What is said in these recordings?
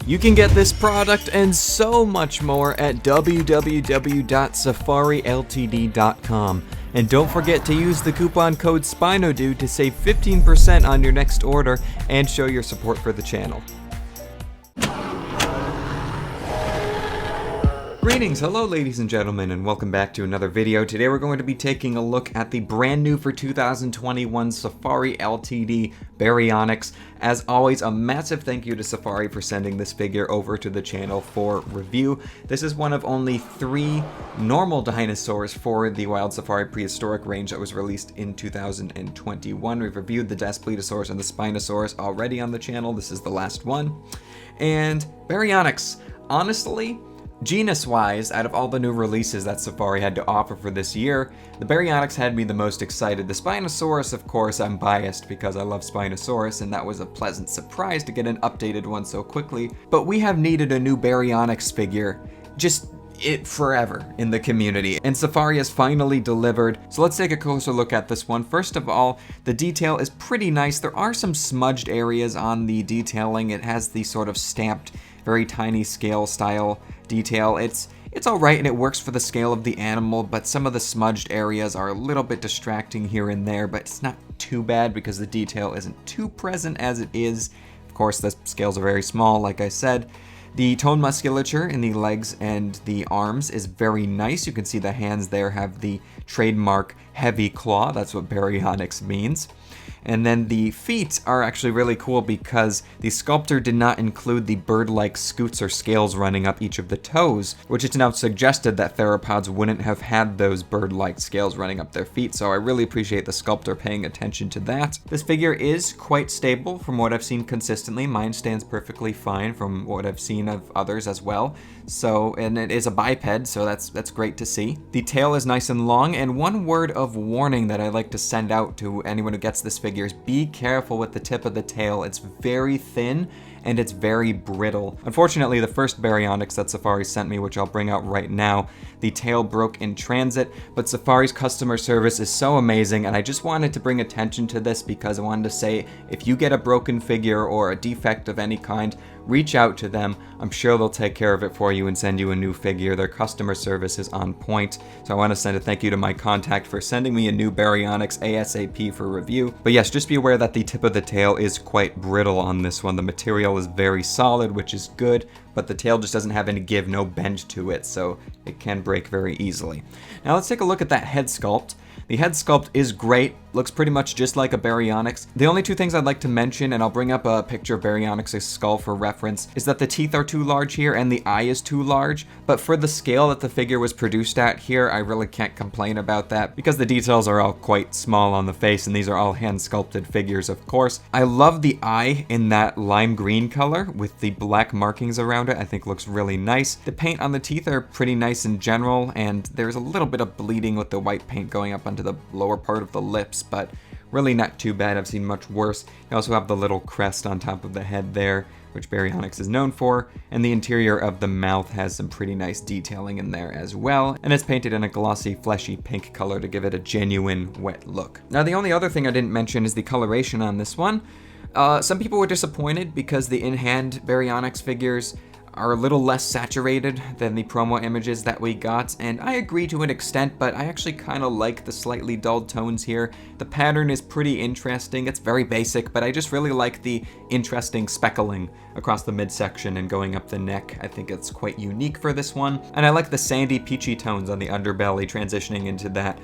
You can get this product and so much more at www.safariltd.com. And don't forget to use the coupon code SpinoDude to save 15% on your next order and show your support for the channel. Greetings, hello ladies and gentlemen, and welcome back to another video. Today we're going to be taking a look at the brand new for 2021 Safari Ltd Baryonyx. As always, a massive thank you to Safari for sending this figure over to the channel for review. This is one of only 3 normal dinosaurs for the Wild Safari Prehistoric range that was released in 2021. We've reviewed the Daspletosaurus and the Spinosaurus already on the channel. This is the last one. And Baryonyx, honestly, genus-wise, out of all the new releases that Safari had to offer for this year, the Baryonyx had me the most excited. The Spinosaurus, of course, I'm biased because I love Spinosaurus, and that was a pleasant surprise to get an updated one so quickly. But we have needed a new Baryonyx figure forever in the community, and Safari has finally delivered. So let's take a closer look at this one. First of all, the detail is pretty nice. There are some smudged areas on the detailing. It has the sort of stamped, very tiny scale style detail. It's alright and it works for the scale of the animal, but some of the smudged areas are a little bit distracting here and there, but it's not too bad because the detail isn't too present as it is. Of course, the scales are very small, like I said. The tone musculature in the legs and the arms is very nice. You can see the hands there have the trademark heavy claw. That's what Baryonyx means. And then the feet are actually really cool because the sculptor did not include the bird-like scoots or scales running up each of the toes, which is now suggested that theropods wouldn't have had those bird-like scales running up their feet, so I really appreciate the sculptor paying attention to that. This figure is quite stable from what I've seen consistently. Mine stands perfectly fine from what I've seen of others as well. So, and it is a biped, so that's great to see. The tail is nice and long, and one word of warning that I like to send out to anyone who gets this figure is be careful with the tip of the tail. It's very thin and it's very brittle. Unfortunately, the first Baryonyx that Safari sent me, which I'll bring out right now, the tail broke in transit, but Safari's customer service is so amazing, and I just wanted to bring attention to this because I wanted to say, if you get a broken figure or a defect of any kind, reach out to them. I'm sure they'll take care of it for you and send you a new figure. Their customer service is on point. So I want to send a thank you to my contact for sending me a new Baryonyx ASAP for review. But yes, just be aware that the tip of the tail is quite brittle on this one. The material is very solid, which is good, but the tail just doesn't have any give, no bend to it, so it can break very easily. Now let's take a look at that head sculpt. The head sculpt is great, looks pretty much just like a Baryonyx. The only 2 things I'd like to mention, and I'll bring up a picture of Baryonyx's skull for reference, is that the teeth are too large here and the eye is too large, but for the scale that the figure was produced at here, I really can't complain about that because the details are all quite small on the face, and these are all hand sculpted figures, of course. I love the eye in that lime green color with the black markings around it. I think looks really nice. The paint on the teeth are pretty nice in general, and there's a little bit of bleeding with the white paint going up onto the lower part of the lips, but really not too bad. I've seen much worse. You also have the little crest on top of the head there, which Baryonyx is known for, and the interior of the mouth has some pretty nice detailing in there as well, and it's painted in a glossy, fleshy pink color to give it a genuine wet look. Now, the only other thing I didn't mention is the coloration on this one. Some people were disappointed because the in-hand Baryonyx figures are a little less saturated than the promo images that we got, and I agree to an extent, but I actually kind of like the slightly dulled tones here. The pattern is pretty interesting. It's very basic, but I just really like the interesting speckling across the midsection and going up the neck. I think it's quite unique for this one, and I like the sandy peachy tones on the underbelly transitioning into that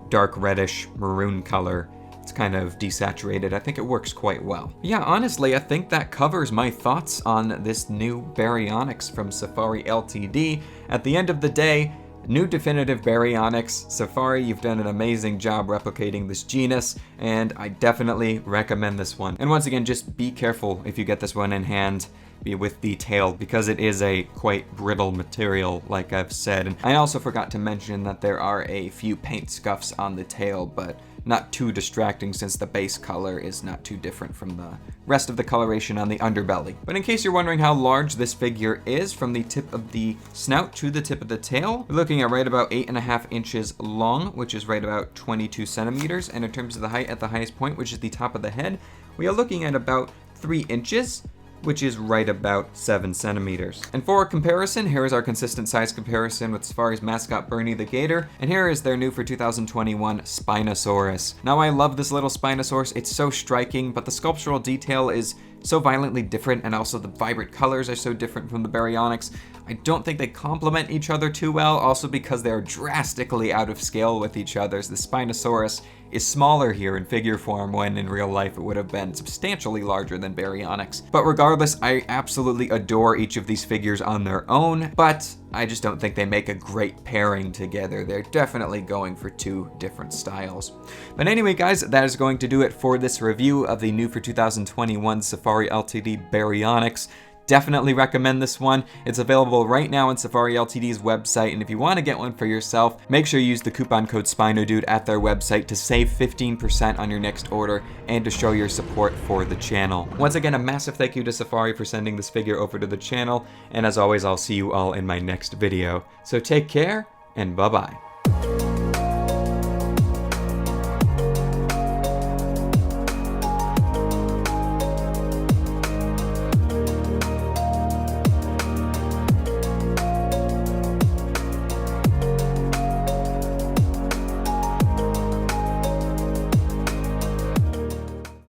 dark reddish maroon color. It's kind of desaturated. I think it works quite well. Yeah, honestly, I think that covers my thoughts on this new Baryonyx from Safari Ltd. At the end of the day, new definitive Baryonyx. Safari, you've done an amazing job replicating this genus, and I definitely recommend this one. And once again, just be careful if you get this one in hand with the tail, because it is a quite brittle material, like I've said. And I also forgot to mention that there are a few paint scuffs on the tail, but not too distracting since the base color is not too different from the rest of the coloration on the underbelly. But in case you're wondering how large this figure is from the tip of the snout to the tip of the tail, we're looking at right about 8.5 inches long, which is right about 22 centimeters. And in terms of the height at the highest point, which is the top of the head, we are looking at about 3 inches. which is right about 7 centimeters. And for a comparison, here is our consistent size comparison with Safari's mascot Bernie the Gator, and here is their new for 2021 Spinosaurus. Now I love this little Spinosaurus, it's so striking, but the sculptural detail is so violently different, and also the vibrant colors are so different from the Baryonyx. I don't think they complement each other too well, also because they are drastically out of scale with each other. The Spinosaurus is smaller here in figure form when in real life it would have been substantially larger than Baryonyx. But regardless, I absolutely adore each of these figures on their own, but I just don't think they make a great pairing together. They're definitely going for two different styles. But anyway guys, that is going to do it for this review of the new for 2021 Safari Ltd Baryonyx. Definitely recommend this one. It's available right now on Safari Ltd's website, and if you want to get one for yourself, make sure you use the coupon code SpinoDude at their website to save 15% on your next order and to show your support for the channel. Once again, a massive thank you to Safari for sending this figure over to the channel, and as always, I'll see you all in my next video. So take care, and bye-bye.